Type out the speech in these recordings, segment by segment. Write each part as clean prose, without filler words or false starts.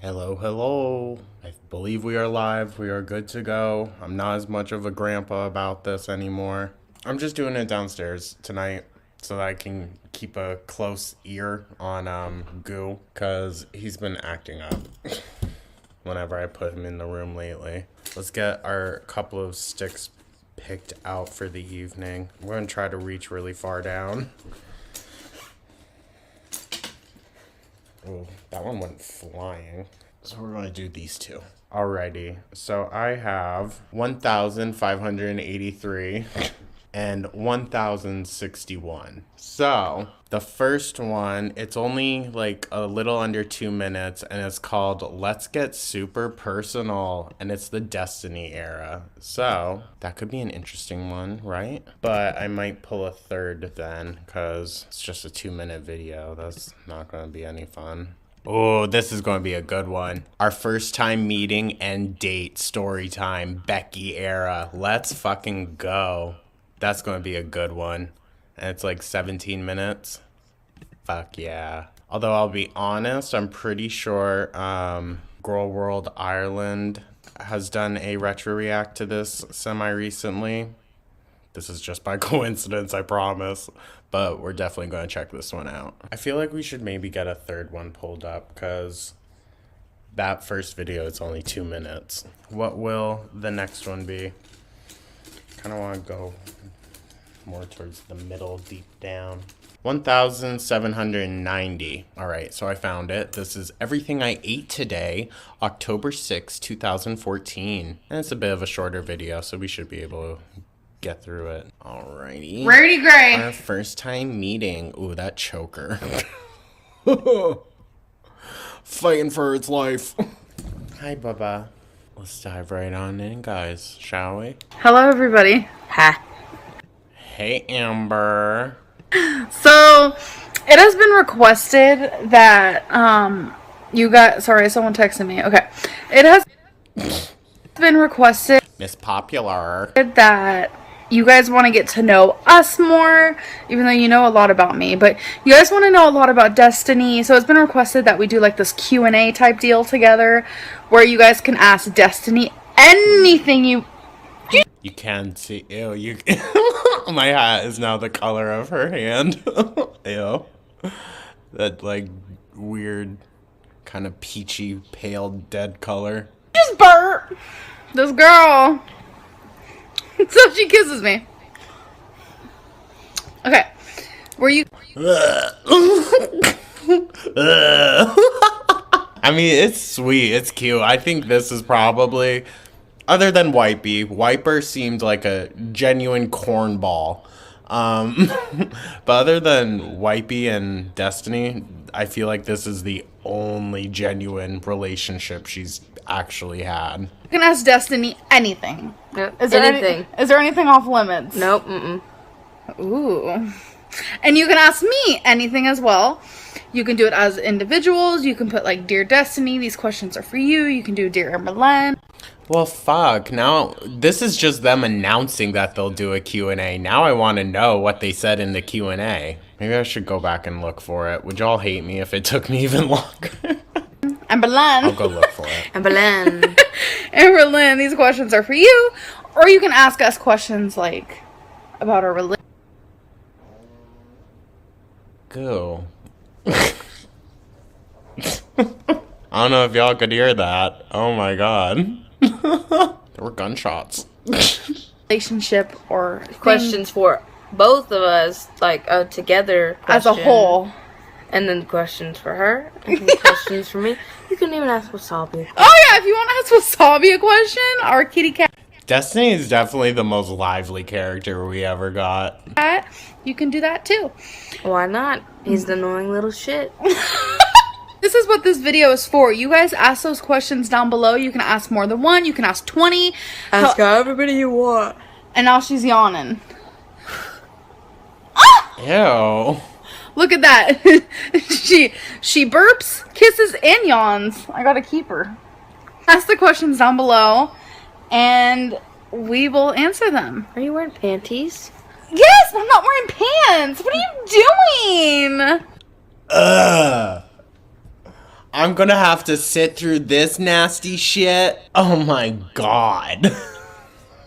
Hello, hello. I believe we are live. We are good to go. I'm not as much of a grandpa about this anymore. I'm just doing it downstairs tonight so that I can keep a close ear on Goo, because he's been acting up whenever I put him in the room lately. Let's get our couple of sticks picked out for the evening. I'm going to try to reach really far down. Oh, that one went flying. So we're going to do these two. Alrighty. So I have 1,583 and 1,061. So the first one, it's only like a little under 2 minutes, and it's called Let's Get Super Personal, and it's the Destiny era. So that could be an interesting one, right? But I might pull a third then, because it's just a 2-minute video. That's not going to be any fun. Oh, this is going to be a good one. Our first time meeting and date story time, Becky era. Let's fucking go. That's going to be a good one. And it's like 17 minutes. Fuck yeah. Although I'll be honest, I'm pretty sure Girl World Ireland has done a retro react to this semi-recently. This is just by coincidence, I promise. But we're definitely going to check this one out. I feel like we should maybe get a third one pulled up, because that first video is only 2 minutes. What will the next one be? Kind of want to go more towards the middle, deep down. 1,790. All right, so I found it. This is Everything I Ate Today, October 6, 2014. And it's a bit of a shorter video, so we should be able to get through it. Alrighty. Rarity Gray. Our first time meeting. Ooh, that choker. Fighting for its life. Hi, Bubba. Let's dive right on in, guys, shall we? Hello, everybody. Ha. Hey, Amber. So, it has been requested that, you got, sorry, someone texted me. Okay. It has been requested Miss Popular. that you guys want to get to know us more, even though you know a lot about me, but you guys want to know a lot about Destiny. So it's been requested that we do like this Q&A type deal together, where you guys can ask Destiny anything you can see. Ew, you. My hat is now the color of her hand. Ew. That, like, weird, kind of peachy, pale, dead color. just burp. This girl. So she kisses me. Okay. Were you... I mean, it's sweet. It's cute. I think this is probably... Other than Wipey. Wiper seemed like a genuine cornball. But other than Wipey and Destiny, I feel like this is the only genuine relationship she's actually had. You can ask Destiny anything. Nope. Is there anything off limits? Nope. Mm-mm. Ooh. And you can ask me anything as well. You can do it as individuals. You can put like, Dear Destiny, these questions are for you. You can do Dear Amberlynn. Well, fuck. Now, this is just them announcing that they'll do a Q&A. Now I want to know what they said in the Q&A. Maybe I should go back and look for it. Would y'all hate me if it took me even longer? Amberlynn. I'll go look for it. Amberlynn. Amberlynn, these questions are for you. Or you can ask us questions like about our religion. Go. I don't know if y'all could hear that. Oh my god. There were gunshots. Relationship or Questions for both of us, like together. as a whole. And then questions for her. And then questions for me. You can even ask Wasabi. Oh yeah, if you want to ask Wasabi a question, our kitty Destiny is definitely the most lively character we ever got. cat, you can do that too. Why not? He's the annoying little shit. This is what this video is for. You guys ask those questions down below. You can ask more than one. You can ask 20. Ask everybody you want. And now she's yawning. Ew. Look at that. she burps, kisses, and yawns. I gotta keep her. Ask the questions down below, and we will answer them. Are you wearing panties? Yes, I'm not wearing pants. What are you doing? I'm gonna have to sit through this nasty shit. Oh my god.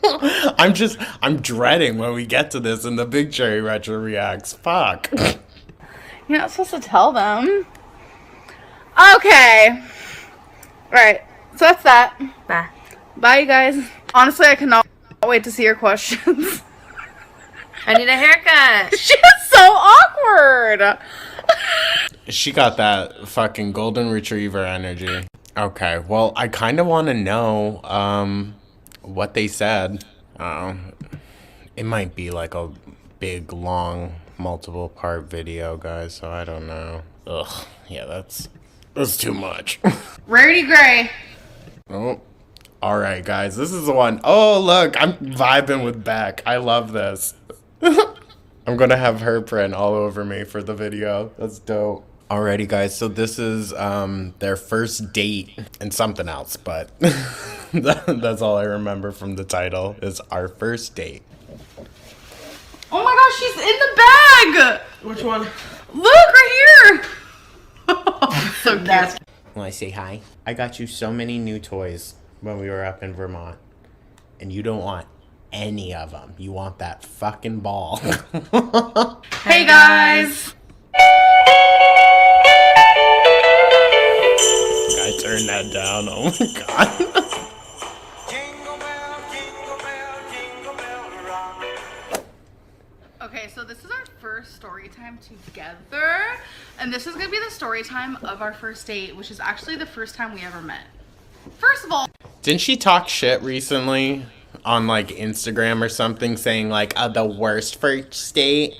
I'm dreading when we get to this and the Big Cherry Retro reacts. Fuck. You're not supposed to tell them. Okay. Alright, so that's that. Bye. Bye, you guys. Honestly, I cannot wait to see your questions. I need a haircut. She's so awkward. She got that fucking golden retriever energy. Okay, well, I kind of want to know what they said. It might be like a big, long, multiple part video, guys, so I don't know. Ugh, yeah, that's too much. Rarity Gray. Oh, all right, guys, this is the one. Oh, look, I'm vibing with Beck. I love this. I'm gonna have her print all over me for the video. That's dope. Alrighty, guys, so this is their first date and something else, but that's all I remember from the title is Our First Date. Oh my gosh, she's in the bag. Which one? Look, right here. So cute. That's Want to say hi? I got you so many new toys when we were up in Vermont, and you don't want any of them. You want that fucking ball. Hey guys. I turned that down. Oh my god. Okay, so this is our first story time together, and this is gonna be the story time of our first date, which is actually the first time we ever met. First of all, Didn't she talk shit recently on like Instagram or something, saying like, the worst first date?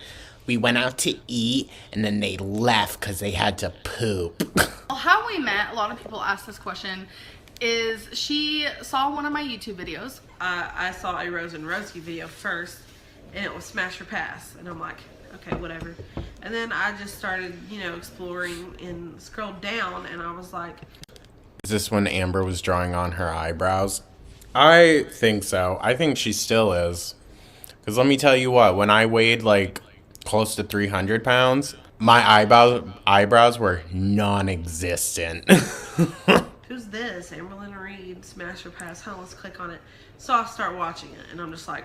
We went out to eat and then they left because they had to poop. how we met, a lot of people ask this question, is she saw one of my YouTube videos. I saw a Rose and Rosie video first, and it was Smash or Pass, and I'm like, okay, whatever. And then I just started, exploring and scrolled down, and I was like, Is this when Amber was drawing on her eyebrows? I think so. I think she still is. Because let me tell you what, when I weighed like close to 300 pounds, my eyebrows were non-existent. who's this? Amberlynn Reed, Smash or Pass, huh, let's click on it. So I start watching it, and I'm just like,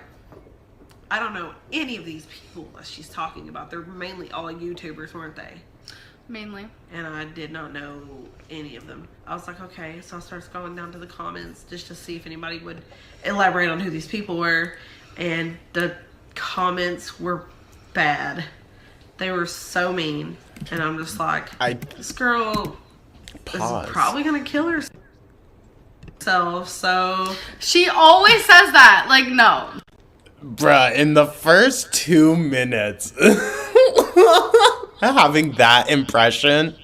I don't know any of these people that she's talking about. They're mainly all YouTubers, weren't they? Mainly. And I did not know any of them. I was like, okay. So I started scrolling down to the comments just to see if anybody would elaborate on who these people were. And the comments were bad. They were so mean. And I'm just like, this girl Pause. is probably going to kill herself. So She always says that. Like, no. Bruh, in the first 2 minutes, having that impression.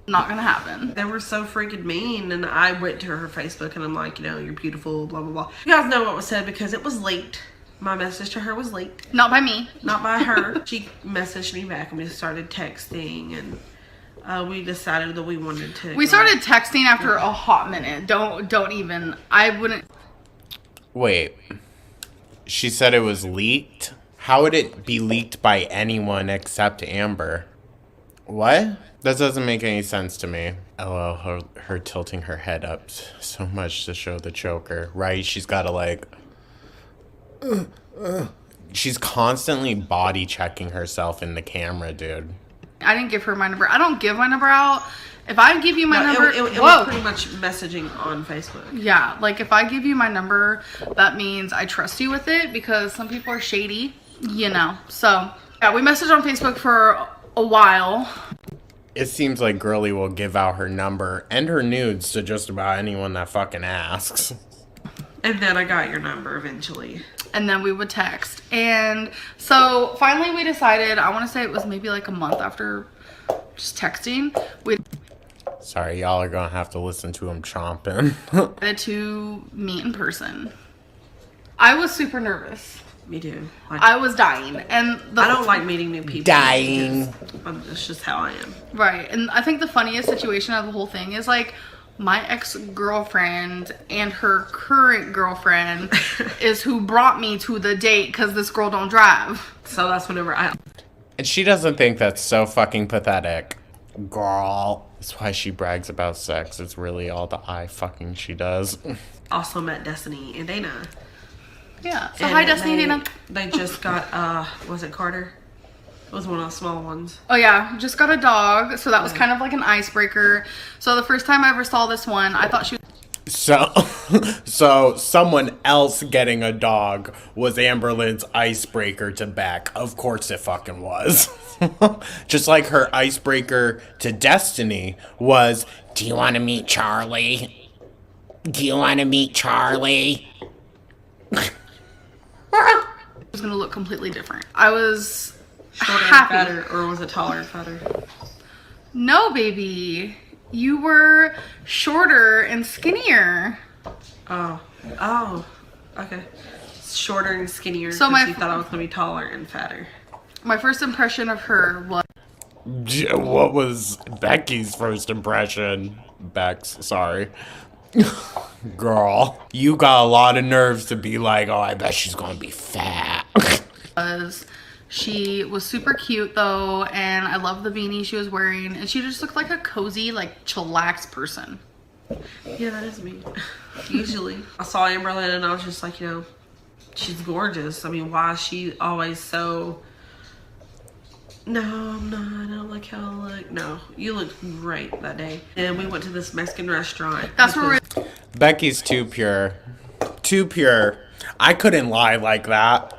Not gonna happen. they were so freaking mean. And I went to her Facebook and I'm like, you're beautiful, blah, blah, blah. You guys know what was said because it was leaked. My message to her was leaked. Not by me. Not by her. She messaged me back and we started texting, and we decided that we wanted to. We started texting after a hot minute. Don't even. I wouldn't. Wait. She said it was leaked? How would it be leaked by anyone except Amber? What? That doesn't make any sense to me. LOL, her tilting her head up so much to show the choker. Right? She's gotta like... She's constantly body checking herself in the camera, dude. I didn't give her my number. I don't give my number out. If I give you my number, It whoa. was pretty much messaging on Facebook. Yeah, like if I give you my number, that means I trust you with it because some people are shady, So, yeah, we messaged on Facebook for a while. It seems like Girly will give out her number and her nudes to just about anyone that fucking asks. And then I got your number eventually. And then we would text. And so finally we decided, I want to say it was maybe like a month after just texting, we Sorry, y'all are gonna have to listen to him chomping. decided to meet in person. I was super nervous. Me too. I was dying. And I don't like meeting new people. Dying. because That's just how I am. Right. And I think the funniest situation of the whole thing is like my ex-girlfriend and her current girlfriend is who brought me to the date because this girl don't drive. So that's whenever And she doesn't think that's so fucking pathetic. Girl. That's why she brags about sex. It's really all the eye fucking she does. Also met Destiny and Dana. Yeah. So And hi, Destiny they, and Dana. They just got, was it Carter? It was one of the small ones. Oh yeah, just got a dog. So that was kind of like an icebreaker. So the first time I ever saw this one, I thought she was So someone else getting a dog was Amberlynn's icebreaker to Beck. Of course it fucking was. Just like her icebreaker to Destiny was, do you want to meet Charlie? Do you want to meet Charlie? gonna look completely different. I was Shorter happy. and fatter, or was it taller and fatter? No, baby. You were shorter and skinnier. Oh, okay. Shorter and skinnier. So So my- you thought I was gonna be taller and fatter. My first impression of her was What was Becky's first impression? Beck's, sorry. Girl, you got a lot of nerves to be like, oh, I bet she's gonna be fat. she was super cute though, and I love the beanie she was wearing, and she just looked like a cozy, like chillaxed person. Yeah, that is me. Usually. I saw Amberlynn and I was just like, she's gorgeous. I mean, why is she always so... No, I'm not. I don't like how I look. No, you looked great that day. And we went to this Mexican restaurant. That's where because- Becky's too pure. Too pure. I couldn't lie like that.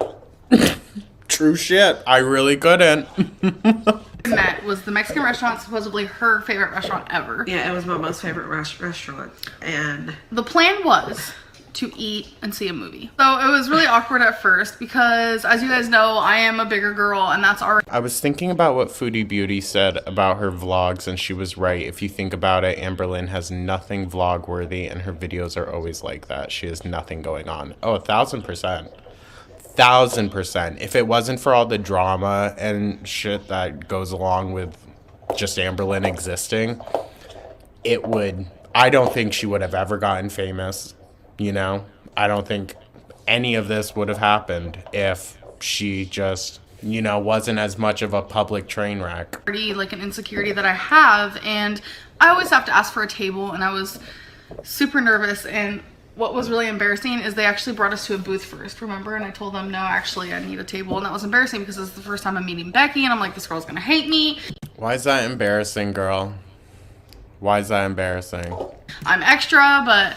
True shit. I really couldn't. we met was the Mexican restaurant, supposedly her favorite restaurant ever. Yeah, it was my most favorite restaurant. And The plan was to eat and see a movie. So it was really awkward at first because, as you guys know, I am a bigger girl, and that's already I was thinking about what Foodie Beauty said about her vlogs, and she was right. If you think about it, Amberlynn has nothing vlog worthy, and her videos are always like that. She has nothing going on. Oh, 1,000%. 1,000%. If it wasn't for all the drama and shit that goes along with just Amberlynn existing, it would... I don't think she would have ever gotten famous, I don't think any of this would have happened if she just, wasn't as much of a public train wreck. like an insecurity that I have, and I always have to ask for a table, and I was super nervous. And what was really embarrassing is they actually brought us to a booth first, remember? And I told them, no, actually, I need a table. And that was embarrassing because this is the first time I'm meeting Becky, and I'm like, this girl's gonna hate me. Why is that embarrassing, girl? Why is that embarrassing? I'm extra, but...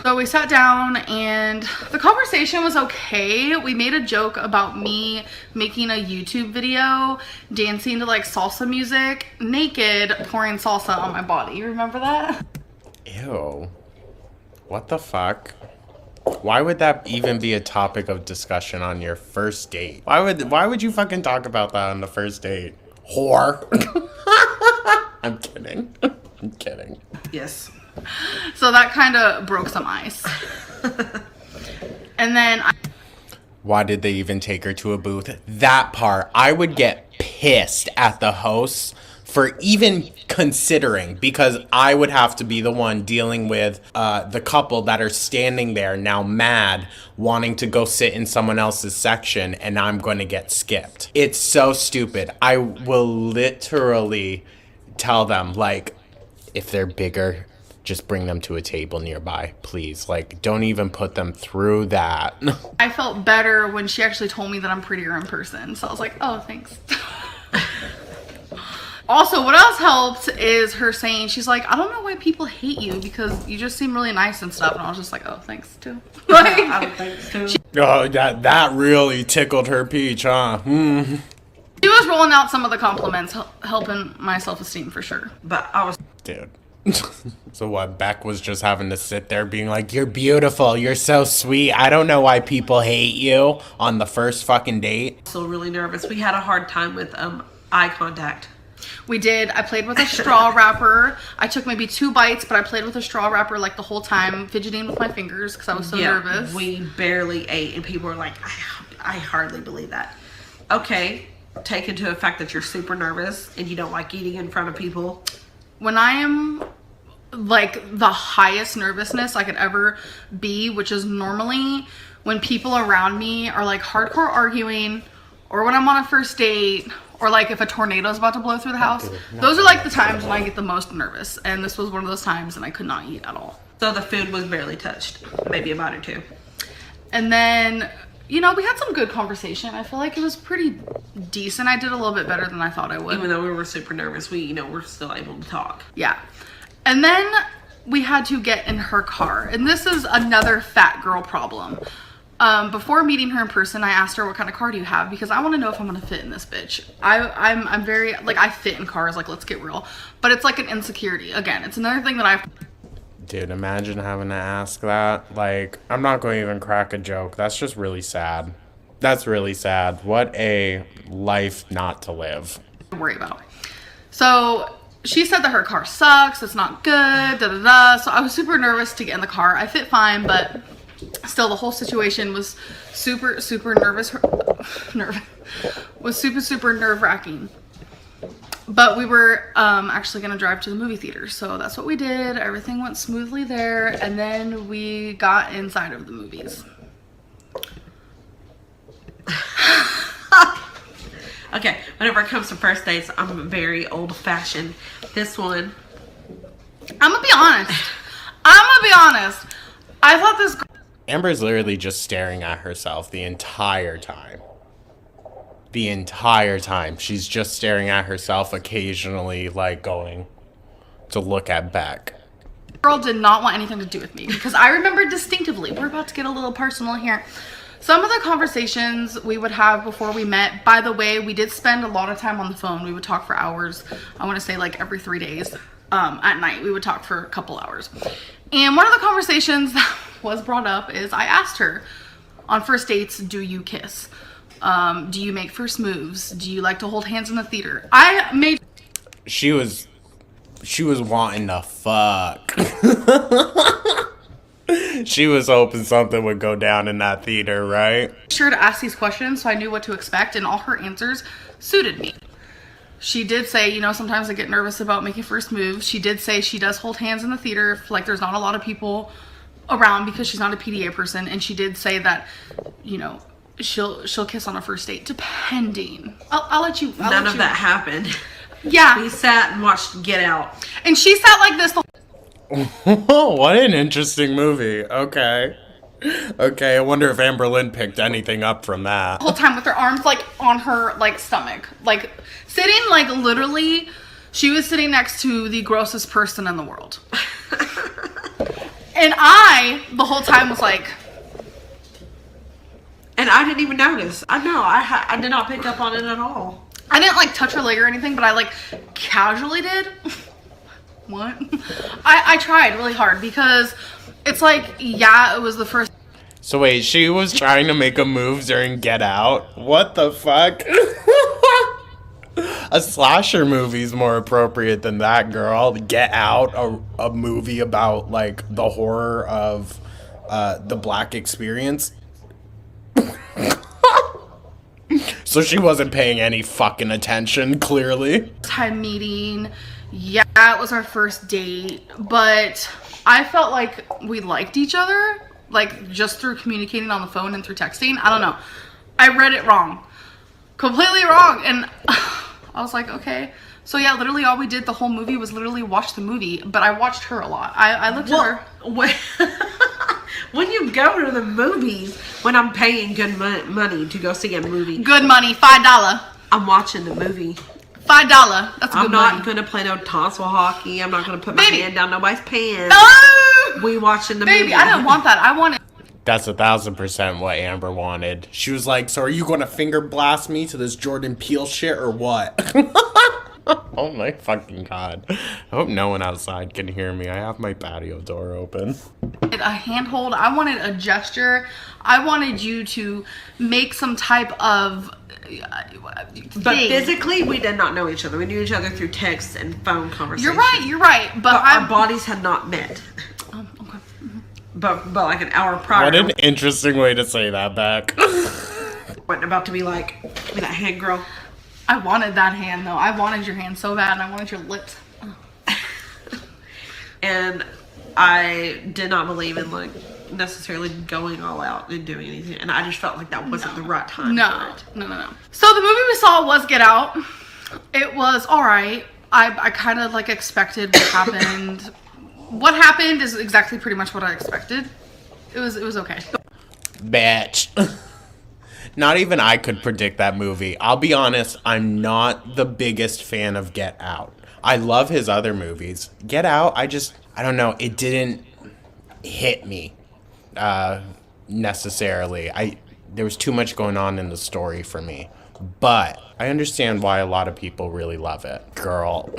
So we sat down and the conversation was okay. We made a joke about me making a YouTube video dancing to like salsa music, naked, pouring salsa on my body. Remember that? Ew. What the fuck? Why would that even be a topic of discussion on your first date? Why would you fucking talk about that on the first date? Whore. I'm kidding. I'm kidding. yes. So that kind of broke some ice. And then Why did they even take her to a booth? That part, I would get pissed at the hosts for even considering, because I would have to be the one dealing with the couple that are standing there now mad, wanting to go sit in someone else's section, and I'm going to get skipped. It's so stupid. I will literally tell them, like, if they're bigger, just bring them to a table nearby, please. Like, don't even put them through that. I felt better when she actually told me that I'm prettier in person. So I was like, oh, thanks. Also, what else helped is her saying, she's like, I don't know why people hate you because you just seem really nice and stuff. And I was just like, oh, thanks too. I would think too. Oh, that really tickled her peach, huh? Hmm. She was rolling out some of the compliments, helping my self-esteem for sure. But I was Dude. So what, Beck was just having to sit there being like, you're beautiful, you're so sweet, I don't know why people hate you on the first fucking date. still really nervous. We had a hard time with eye contact. We did. I played with a straw wrapper. I took maybe 2 bites, but I played with a straw wrapper like the whole time, fidgeting with my fingers because I was so nervous. We barely ate, and people were like, I hardly believe that. Okay, take into effect that you're super nervous and you don't like eating in front of people. When I am like the highest nervousness I could ever be, which is normally when people around me are like hardcore arguing, or when I'm on a first date, or like if a tornado is about to blow through the house. Those are like the times when I get the most nervous, and this was one of those times, and I could not eat at all. So the food was barely touched, maybe a bite or two. And then, you know, we had some good conversation. I feel like it was pretty decent. I did a little bit better than I thought I would. Even though we were super nervous, we're still able to talk. Yeah. And then we had to get in her car, and this is another fat girl problem. Before meeting her in person, I asked her, what kind of car do you have? Because I want to know if I'm going to fit in this bitch. I'm very, like, I fit in cars, like, let's get real. But it's like an insecurity. Again, it's another thing that I've... Dude, imagine having to ask that. Like, I'm not going to even crack a joke. That's just really sad. That's really sad. What a life not to live. worry about. So she said that her car sucks, it's not good, da da da. So I was super nervous to get in the car. I fit fine, but still the whole situation was super nerve-wracking. But we were actually gonna drive to the movie theater, so that's what we did. Everything went smoothly there, and then we got inside of the movies. Okay, whenever it comes to first dates, I'm very old-fashioned. This one, I'm gonna be honest. I thought this girl... Amber's literally just staring at herself the entire time. The entire time. She's just staring at herself, occasionally, like, going to look at Beck. Girl did not want anything to do with me, because I remember distinctively, we're about to get a little personal here, some of the conversations we would have before we met. By the way, we did spend a lot of time on the phone. We would talk for hours. I want to say like every 3 days. At night we would talk for a couple hours. And one of the conversations that was brought up is, I asked her, on first dates, do you kiss? Do you make first moves? Do you like to hold hands in the theater? She was wanting to fuck. She was hoping something would go down in that theater, right? Sure to ask these questions, so I knew what to expect, and all her answers suited me. She did say, you know, sometimes I get nervous about making first moves. She did say she does hold hands in the theater if, like, there's not a lot of people around, because she's not a PDA person. And she did say that, you know, she'll kiss on a first date, depending. I'll let you. None of that happened. Yeah. We sat and watched Get Out. And she sat like this the What an interesting movie. Okay, I wonder if Amberlynn picked anything up from that. whole time with her arms like on her like stomach, like sitting like literally. She was sitting next to the grossest person in the world. And I, the whole time, was like... And I didn't even notice. I did not pick up on it at all. I didn't, like, touch her leg or anything, but I, like, casually did. What? I tried really hard, because it's like, yeah, it was the first... So wait, she was trying to make a move during Get Out? What the fuck? A slasher movie's more appropriate than that, girl. Get Out, a movie about, like, the horror of the Black experience. So she wasn't paying any fucking attention, clearly. Time meeting. Yeah, it was our first date, but I felt like we liked each other, like, just through communicating on the phone and through texting. I don't know. I read it wrong. Completely wrong. And... I was like, okay. So yeah, literally all we did the whole movie was literally watch the movie, but I watched her a lot. I looked at her. When you go to the movies, when I'm paying good money to go see a movie. Good money, $5. I'm watching the movie. $5. That's good I'm not money. gonna play no tonsil hockey. I'm not gonna put my hand down nobody's pants. No! We watching the movie. Baby, I didn't want that. I wanted... That's 1,000% what Amber wanted. She was like, so are you going to finger blast me to this Jordan Peele shit or what? Oh my fucking god. I hope no one outside can hear me. I have my patio door open. A handhold. I wanted a gesture. I wanted you to make some type of... But physically, we did not know each other. We knew each other through text and phone conversation. You're right. But our bodies had not met. Oh, okay. But like an hour prior. What an interesting way to say that, Beck. Wasn't about to be like, give me that hand, girl. I wanted that hand, though. I wanted your hand so bad, and I wanted your lips. And I did not believe in like necessarily going all out and doing anything, and I just felt like that wasn't the right time for it. No. So the movie we saw was Get Out. It was all right. I kind of like expected what happened. What happened is exactly pretty much what I expected. It was okay. Bitch. Not even I could predict that movie. I'll be honest, I'm not the biggest fan of Get Out. I love his other movies. Get Out, I don't know, it didn't hit me necessarily. There was too much going on in the story for me. But I understand why a lot of people really love it. Girl.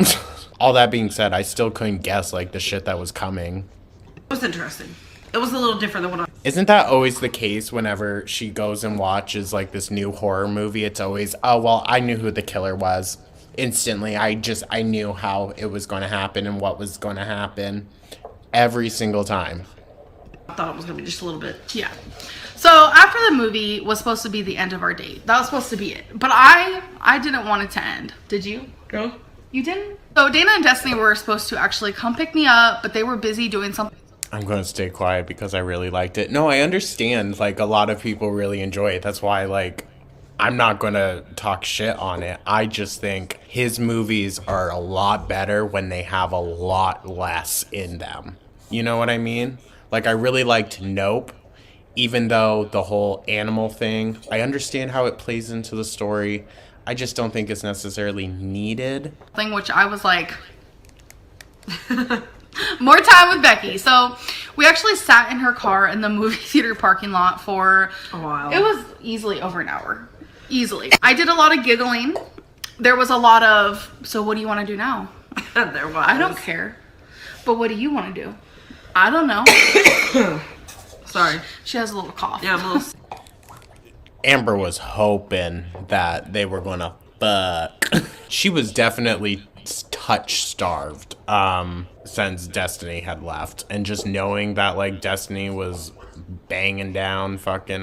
All that being said, I still couldn't guess like the shit that was coming. It was interesting. It was a little different than what I... Isn't that always the case whenever she goes and watches like this new horror movie? It's always, oh, well, I knew who the killer was. Instantly, I knew how it was going to happen and what was going to happen every single time. I thought it was going to be just a little bit. Yeah. So after the movie was supposed to be the end of our date. That was supposed to be it. But I didn't want it to end. Did you? No. You didn't? So Dana and Destiny were supposed to actually come pick me up, but they were busy doing something. I'm going to stay quiet because I really liked it. No, I understand. Like, a lot of people really enjoy it. That's why, like, I'm not going to talk shit on it. I just think his movies are a lot better when they have a lot less in them. You know what I mean? Like, I really liked Nope, even though the whole animal thing, I understand how it plays into the story. I just don't think it's necessarily needed. Thing which I was like... More time with Becky. So we actually sat in her car in the movie theater parking lot for a while. It was easily over an hour. Easily. I did a lot of giggling. There was a lot of, so what do you want to do now? There was. I don't care. But what do you want to do? I don't know. Sorry. She has a little cough. Yeah, I'm a little... Amber was hoping that they were gonna fuck. She was definitely touch starved since Destiny had left, and just knowing that like Destiny was banging down fucking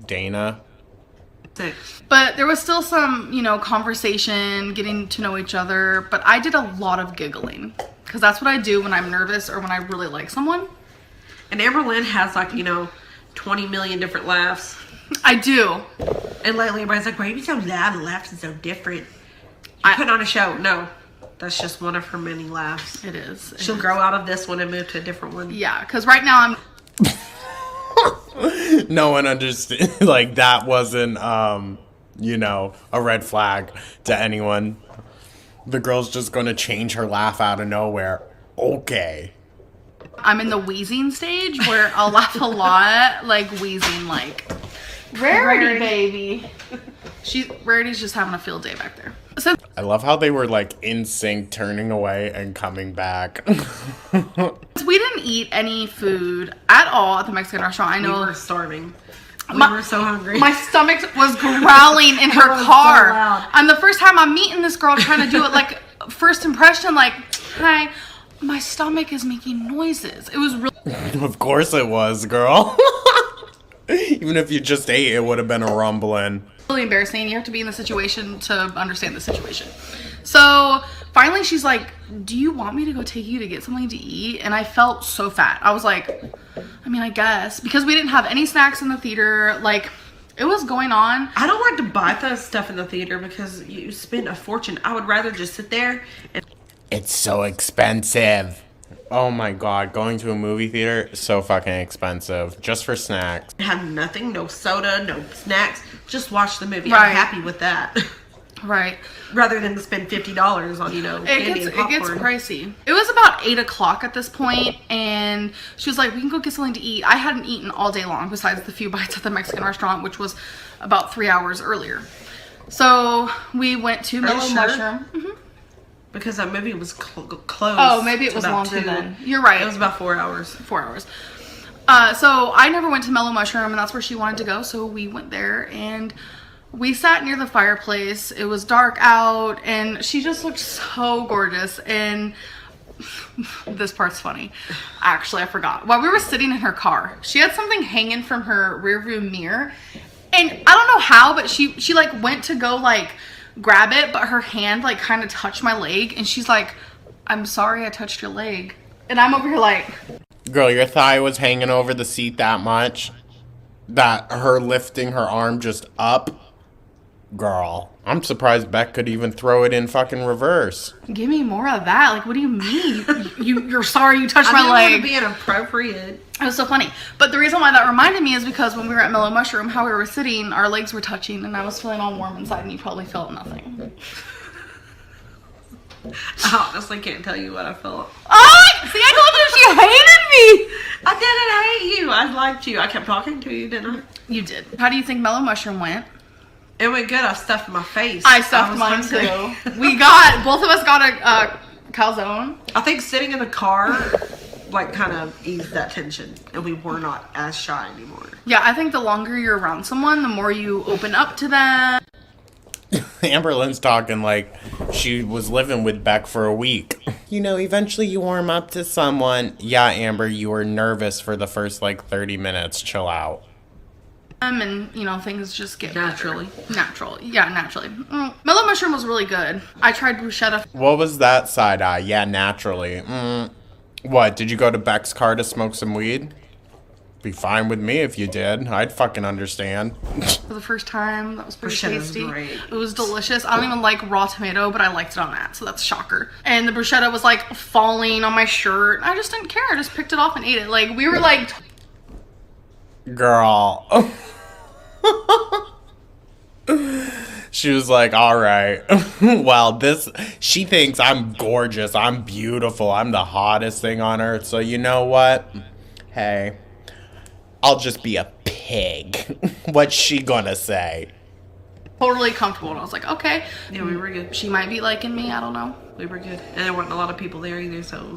Dana. But there was still some, conversation, getting to know each other, but I did a lot of giggling because that's what I do when I'm nervous or when I really like someone. And Amberlynn has like 20 million different laughs. I do. And lately everybody's like, why are you so loud and laughs so different? You put on a show. No, that's just one of her many laughs. It is. She'll grow out of this one and move to a different one. Yeah, because right now I'm... No one understood. Like, that wasn't, a red flag to anyone. The girl's just going to change her laugh out of nowhere. Okay. I'm in the wheezing stage where I'll laugh a lot, like wheezing, like, Rarity, baby. Rarity's just having a field day back there. So I love how they were like in sync, turning away and coming back. we didn't eat any food at all at the Mexican restaurant. I know we were starving. We were so hungry. My stomach was growling in her car. So and the first time I'm meeting this girl trying to do it like first impression, like, hi, my stomach is making noises. It was really... Of course it was, girl. Even if you just ate, it would have been a rumbling. Really embarrassing. You have to be in the situation to understand the situation. So finally she's like, do you want me to go take you to get something to eat? And I felt so fat. I was like, I mean, I guess, because we didn't have any snacks in the theater. Like, it was going on. I don't like to buy the stuff in the theater because you spend a fortune. I would rather just sit there and... It's so expensive. Oh my god, going to a movie theater is so fucking expensive. Just for snacks. Have nothing, no soda, no snacks. Just watch the movie. Right. I'm happy with that. Right. Rather than to spend $50 on, candy and popcorn. It gets pricey. It was about 8 o'clock at this point, and she was like, we can go get something to eat. I hadn't eaten all day long besides the few bites at the Mexican restaurant, which was about 3 hours earlier. So we went to Mellow Mushroom. Mm-hmm. Because that movie was closed. Oh, maybe it was longer then. You're right. It was about 4 hours. 4 hours. So I never went to Mellow Mushroom, and that's where she wanted to go. So we went there, and we sat near the fireplace. It was dark out, and she just looked so gorgeous. And this part's funny. Actually, I forgot. While we were sitting in her car, she had something hanging from her rearview mirror. And I don't know how, but she like went to go like grab it, but her hand like kind of touched my leg, and she's like, I'm sorry I touched your leg. And I'm over here like, Girl, your thigh was hanging over the seat that much that her lifting her arm just up. Girl, I'm surprised Beck could even throw it in fucking reverse. give me more of that. Like, what do you mean? You're sorry you touched my I leg. didn't want to be inappropriate. It was so funny. But the reason why that reminded me is because when we were at Mellow Mushroom, how we were sitting, our legs were touching, and I was feeling all warm inside, and you probably felt nothing. I honestly can't tell you what I felt. Oh! See, I told you she hated me! I didn't hate you. I liked you. I kept talking to you, didn't I? You did. How do you think Mellow Mushroom went? It went good. I stuffed my face. I stuffed was mine hungry. too. Both of us got a calzone. I think sitting in the car, like, kind of eased that tension, and we were not as shy anymore. Yeah, I think the longer you're around someone, the more you open up to them. Amberlynn's talking like she was living with Beck for a week. You know, eventually you warm up to someone. Yeah, Amber, you were nervous for the first, 30 minutes. Chill out. And, things just get Naturally. Natural. Yeah, naturally. Mellow Mushroom was really good. I tried bruschetta. What was that side eye? Yeah, naturally. What, did you go to Beck's car to smoke some weed? Be fine with me if you did. I'd fucking understand. For the first time. That was pretty Bruschetta was tasty. great. It was delicious. I don't even like raw tomato, but I liked it on that, so that's a shocker. And the bruschetta was falling on my shirt. I just didn't care. I just picked it off and ate it. We were Girl. She was like, all right. Well, she thinks I'm gorgeous. I'm beautiful. I'm the hottest thing on earth. So you know what? Hey, I'll just be a pig. What's she gonna say? totally comfortable. And I was like, okay. Yeah, we were good. She might be liking me. I don't know. We were good. And there weren't a lot of people there either, so it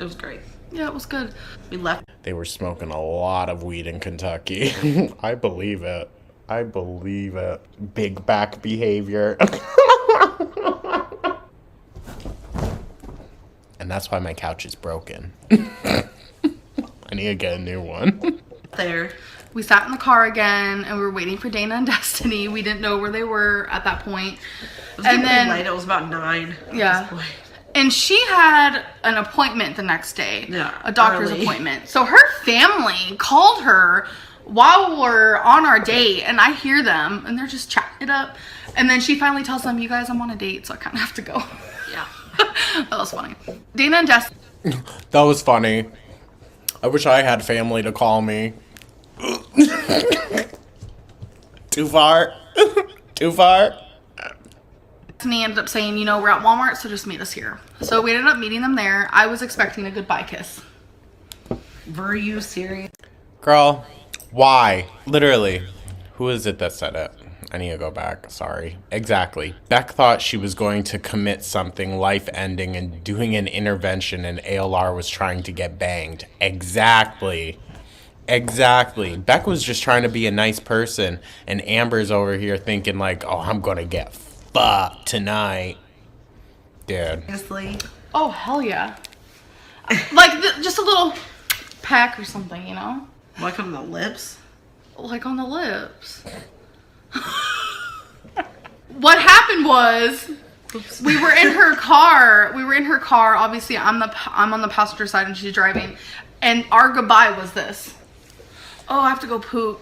was great. Yeah, it was good. We left. They were smoking a lot of weed in Kentucky. I believe it. I believe it. Big back behavior. And that's why my couch is broken. I need to get a new one. There. We sat in the car again, and we were waiting for Dana and Destiny. We didn't know where they were at that point. It was getting pretty late. It was about 9. Yeah. At this point. And she had an appointment the next day. Yeah, A doctor's early. appointment. So her family called her while we're on our date, and I hear them, and they're just chatting it up. And then she finally tells them, you guys, I'm on a date, so I kind of have to go. Yeah. That was funny. Dana and Destiny. That was funny. I wish I had family to call me. Too far? Too far? Ended up saying, we're at Walmart, so just meet us here. So we ended up meeting them there. I was expecting a goodbye kiss. Were you serious? Girl, why? Literally. Who is it that said it? I need to go back. Sorry. Exactly. Beck thought she was going to commit something life-ending and doing an intervention, and ALR was trying to get banged. Exactly. Beck was just trying to be a nice person, and Amber's over here thinking oh, I'm gonna get fucked tonight. Dude. Seriously? Oh, hell yeah. Just a little peck or something, Like on the lips? Like on the lips. What happened was, we were in her car. Obviously, I'm on the passenger side and she's driving. And our goodbye was this. Oh, I have to go poop.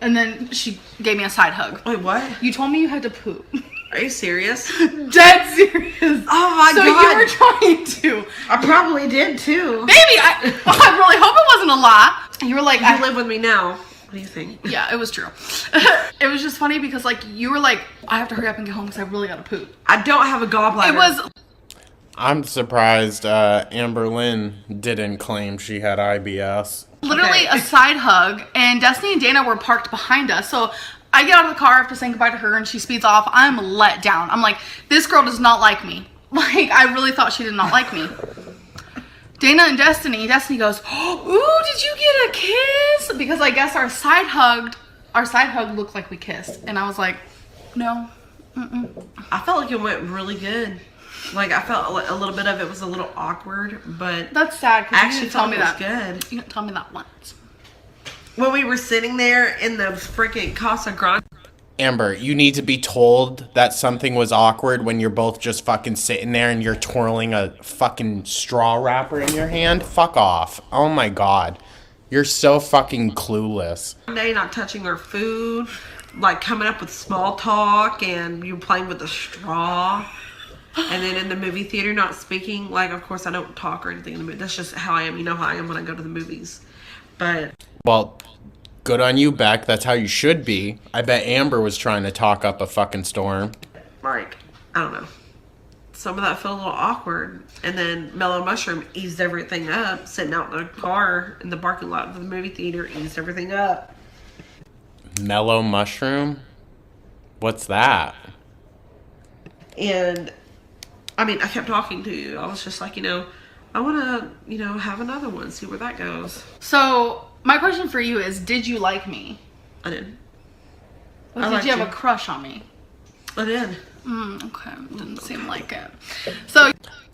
And then she gave me a side hug. Wait, what? You told me you had to poop. Are you serious? Dead serious. Oh my so god. So you were trying to. I probably did too. Baby, I really hope it wasn't a lie. You were like, You live with me now. What do you think? Yeah, it was true. It was just funny because you were like, I have to hurry up and get home because I really gotta poop. I don't have a gallbladder. It was. I'm surprised Amberlynn didn't claim she had IBS. Literally a side hug, and Destiny and Dana were parked behind us. So I get out of the car after saying goodbye to her, and she speeds off. I'm let down. I'm like, this girl does not like me. I really thought she did not like me. Dana and Destiny goes, ooh, did you get a kiss? Because I guess our side hug looked like we kissed. And I was like, no. I felt like it went really good. I felt a little bit of it was a little awkward, but that's sad because you didn't tell me that. Good. You didn't tell me that once. When we were sitting there in the freaking Casa Grande, Amber, you need to be told that something was awkward when you're both just fucking sitting there and you're twirling a fucking straw wrapper in your hand. Fuck off. Oh my god. You're so fucking clueless. One day not touching our food, like coming up with small talk, and you playing with a straw. And then in the movie theater not speaking. Like, of course I don't talk or anything in the movie. That's just how I am. You know how I am when I go to the movies. But Well, good on you, Beck. That's how you should be. I bet Amber was trying to talk up a fucking storm. like, I don't know. Some of that felt a little awkward. And then Mellow Mushroom eased everything up. Sitting out in the car in the parking lot of the movie theater eased everything up. Mellow mushroom? What's that? And I mean, I kept talking to you. I was just like, I want to, have another one, see where that goes. So, my question for you is, did you like me? I did. Or I did liked you have you. a crush on me? I did. Okay, didn't seem like it. So,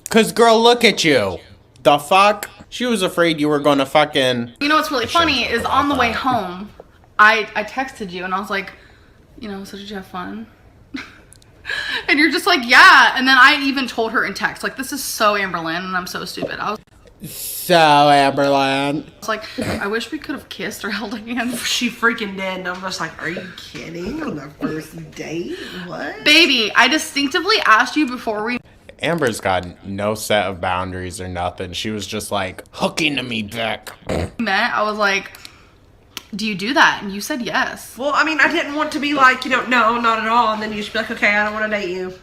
Cause girl, look at you. The fuck? She was afraid you were gonna fucking... you know what's really funny is on the way home, I texted you and I was like, so did you have fun? And you're just like, yeah. And then I even told her in text, like, this is so Amberlynn and I'm so stupid. I was So, Amberlynn. like, I wish we could have kissed or held hands. She freaking did. And I'm just like, are you kidding? On the first date? What? Baby, I distinctively asked you before we Amber's got no set of boundaries or nothing. She was just like, hook into me, Beck. met. I was like, do you do that? And you said yes. Well, I mean, I didn't want to be like, no, not at all. And then you should be like, okay, I don't want to date you.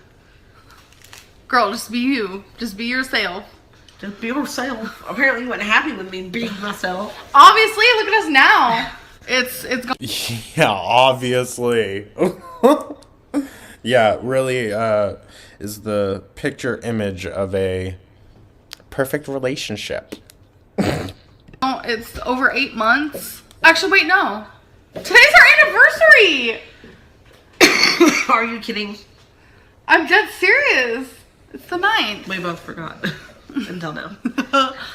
Girl, just be you. Just be yourself. Just be yourself. Apparently you weren't happy with me being myself. Obviously, look at us now. It's going Yeah, obviously. Yeah, really is the picture image of a perfect relationship. it's over 8 months. Actually, wait, no. Today's our anniversary. Are you kidding? I'm dead serious. It's the 9th. We both forgot. Until now.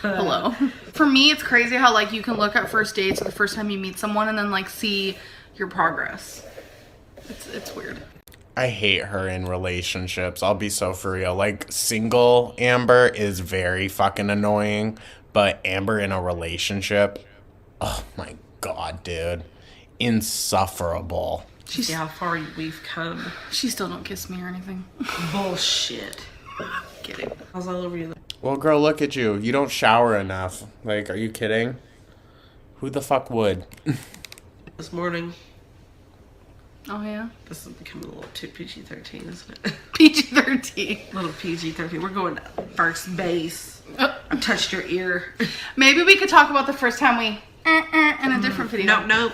Hello. For me, it's crazy how like you can look at first dates or the first time you meet someone and then like see your progress. It's weird. I hate her in relationships. I'll be so for real. Like, single Amber is very fucking annoying, but Amber in a relationship, oh my god, dude. Insufferable. See how far we've come. She still don't kiss me or anything. Bullshit. Kidding. I was all over you. Well, girl, look at you. You don't shower enough. Like, are you kidding? Who the fuck would? This morning. Oh yeah. This is becoming a little too PG-13, isn't it? PG-13. Little PG-13. We're going to first base. I touched your ear. Maybe we could talk about the first time we in a different video. Nope.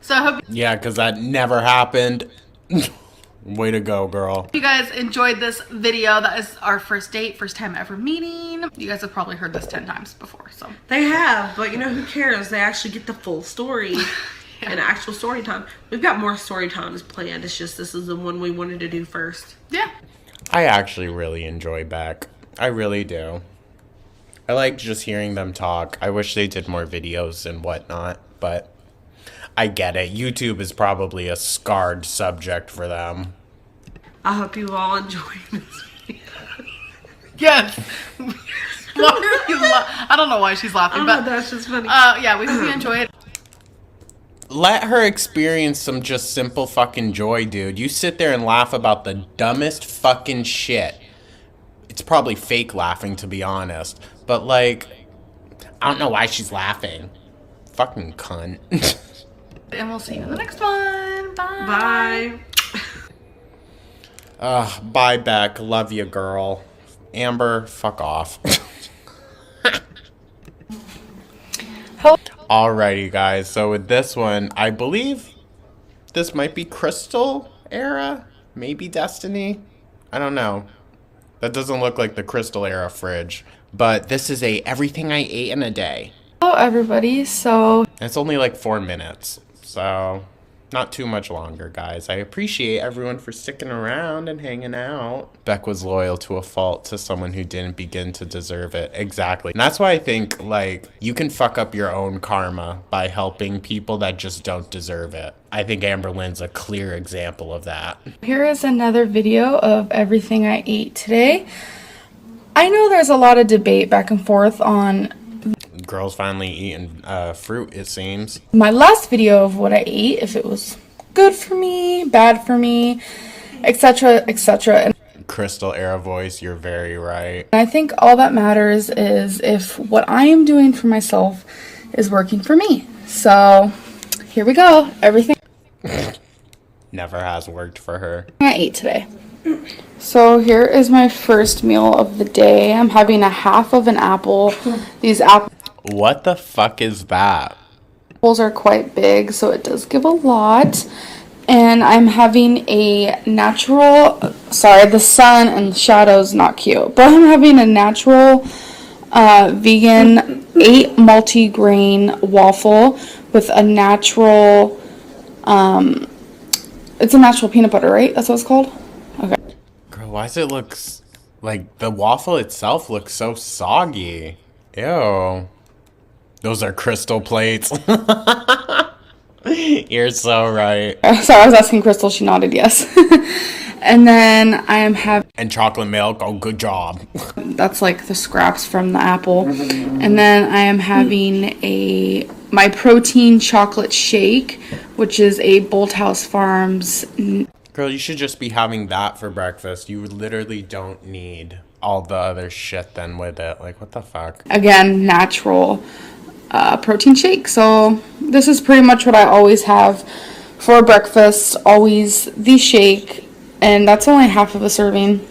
So I hope Yeah, because that never happened. Way to go, girl. you guys enjoyed this video. That is our first date, first time ever meeting. You guys have probably heard this 10 times before, so. They have, but who cares? They actually get the full story and actual story time. We've got more story times planned. It's just this is the one we wanted to do first. Yeah. I actually really enjoy Beck. I really do. I like just hearing them talk. I wish they did more videos and whatnot, but I get it. YouTube is probably a scarred subject for them. I hope you all enjoyed this video. Yes. Why are you I don't know why she's laughing, Oh, but that's just funny. yeah, we hope you enjoy it. Let her experience some just simple fucking joy, dude. You sit there and laugh about the dumbest fucking shit. It's probably fake laughing, to be honest. But, like, I don't know why she's laughing. Fucking cunt. And we'll see you in the next one. Bye. Bye. Bye, Beck. Love you, girl. Amber, fuck off. Alrighty, guys. So with this one, I believe this might be Crystal era? Maybe Destiny? I don't know. That doesn't look like the Crystal era fridge. But this is a everything I ate in a day. Hello everybody, so And it's only like 4 minutes. So, Not too much longer, guys. I appreciate everyone for sticking around and hanging out. Beck was loyal to a fault to someone who didn't begin to deserve it. Exactly. And that's why I think, like, you can fuck up your own karma by helping people that just don't deserve it. I think Amberlynn's a clear example of that. Here is another video of everything I ate today. I know there's a lot of debate back and forth on Girls finally eating fruit, it seems. my last video of what I ate, if it was good for me, bad for me, etc., etc. And Crystal Era voice, you're very right. I think all that matters is if what I am doing for myself is working for me. So here we go. Everything Never has worked for her. I ate today. So here is my first meal of the day. I'm having a half of an apple. These What the fuck is that? apples are quite big, so it does give a lot. And I'm having a natural, sorry, the sun and shadows not cute, but I'm having a natural vegan 8 multi-grain waffle with a natural, it's a natural peanut butter, right? That's what it's called? Okay. Girl, why does it look like the waffle itself looks so soggy? Ew. Those are crystal plates. You're so right. Sorry, I was asking Crystal. She nodded yes. And then I am having... And chocolate milk. Oh, good job. That's like the scraps from the apple. And then I am having my protein chocolate shake, which is a Bolthouse Farms. Girl, you should just be having that for breakfast. You literally don't need all the other shit then with it. Like, what the fuck? Again, natural protein shake. So this is pretty much what I always have for breakfast. Always the shake. And that's only half of a serving.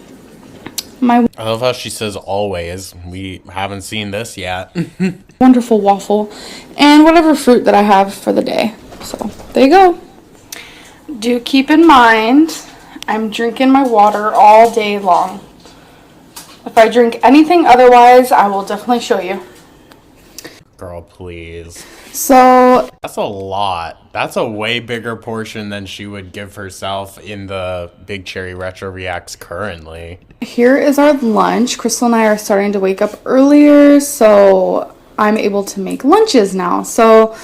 My I love how she says always. We haven't seen this yet. wonderful waffle. And whatever fruit that I have for the day. So there you go. Do keep in mind, I'm drinking my water all day long. If I drink anything otherwise, I will definitely show you. Girl, please. So That's a lot. That's a way bigger portion than she would give herself in the Big Cherry Retro Reacts currently. here is our lunch. Crystal and I are starting to wake up earlier, so I'm able to make lunches now. So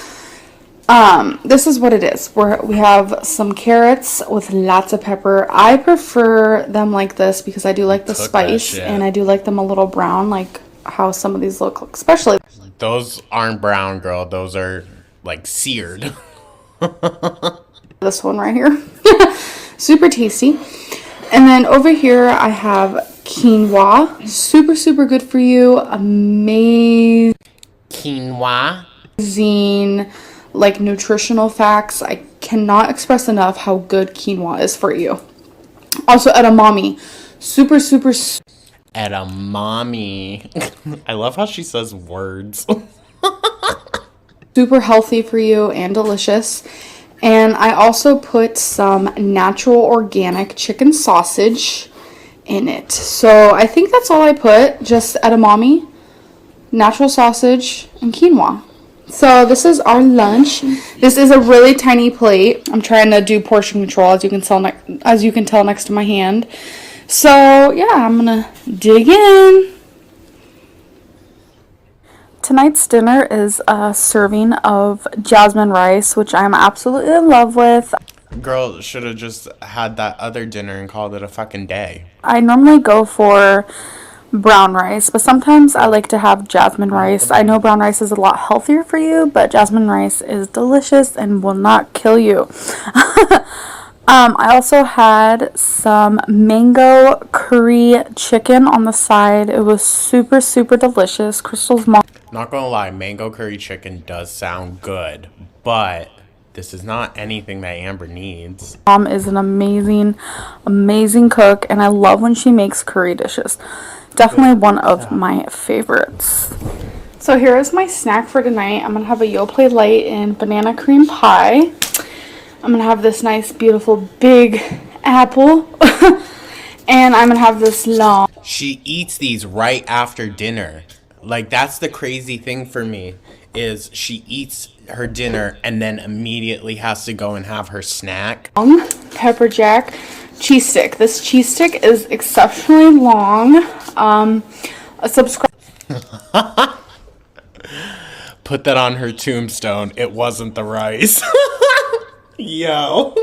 this is what it is. We have some carrots with lots of pepper. I prefer them like this because I do like the Took that spice, shit. and I do like them a little brown, like how some of these look, especially Those aren't brown, girl. Those are, like, seared. this one right here. Super tasty. And then over here I have quinoa. Super, super good for you. Amazing, Quinoa. like, nutritional facts. I cannot express enough how good quinoa is for you. Also edamame. Super, super, Edamame. I love how she says words. super healthy for you and delicious. And I also put some natural organic chicken sausage in it. So I think that's all I put. Just edamame, natural sausage, and quinoa. So this is our lunch. This is a really tiny plate. I'm trying to do portion control, as you can tell next to my hand. So yeah, I'm gonna dig in. Tonight's dinner is a serving of jasmine rice, which I'm absolutely in love with. Girl should have just had that other dinner and called it a fucking day. I normally go for brown rice, but sometimes I like to have jasmine rice. I know brown rice is a lot healthier for you, but jasmine rice is delicious and will not kill you. I also had some mango curry chicken on the side. It was super, super delicious. Crystal's mom Not gonna lie, mango curry chicken does sound good, but this is not anything that Amber needs. is an amazing, amazing cook, and I love when she makes curry dishes. Definitely one of my favorites. So here is my snack for tonight. I'm going to have a Yoplait Light and banana cream pie. I'm going to have this nice, beautiful, big apple. And I'm going to have this long. She eats these right after dinner. Like, that's the crazy thing for me, is she eats her dinner and then immediately has to go and have her snack. Pepper jack cheese stick. This cheese stick is exceptionally long. A subscriber Put that on her tombstone. It wasn't the rice. Yo.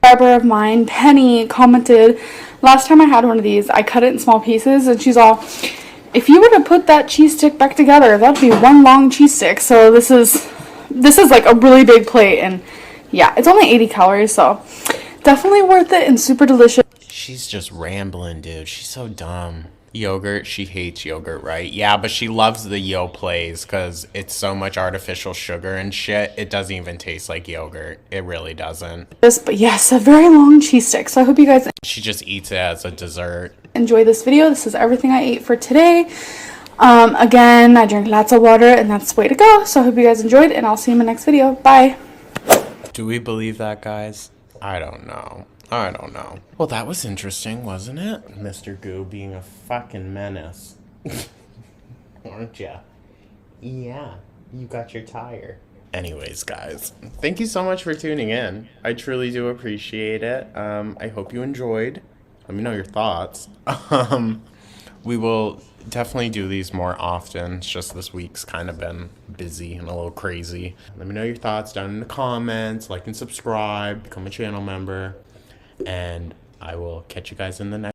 of mine, Penny, commented, last time I had one of these, I cut it in small pieces, and she's all, if you were to put that cheese stick back together, that'd be one long cheese stick. So this is like a really big plate, and yeah, it's only 80 calories, so definitely worth it and super delicious. She's just rambling, dude. She's so dumb. Yogurt, she hates yogurt, right? Yeah, but she loves the Yoplays because it's so much artificial sugar and shit. It doesn't even taste like yogurt. It really doesn't. But yes, a very long cheese stick. So I hope you guys She just eats it as a dessert. enjoy this video. This is everything I ate for today. Again, I drank lots of water, and that's the way to go. So I hope you guys enjoyed, and I'll see you in my next video. Bye. Do we believe that, guys? I don't know. Well, that was interesting, wasn't it? Mr. Goo being a fucking menace. Aren't ya? Yeah, you got your tire. Anyways, guys, thank you so much for tuning in. I truly do appreciate it. I hope you enjoyed. Let me know your thoughts. We will definitely do these more often. It's just this week's kind of been busy and a little crazy. Let me know your thoughts down in the comments. Like and subscribe. Become a channel member. And I will catch you guys in the next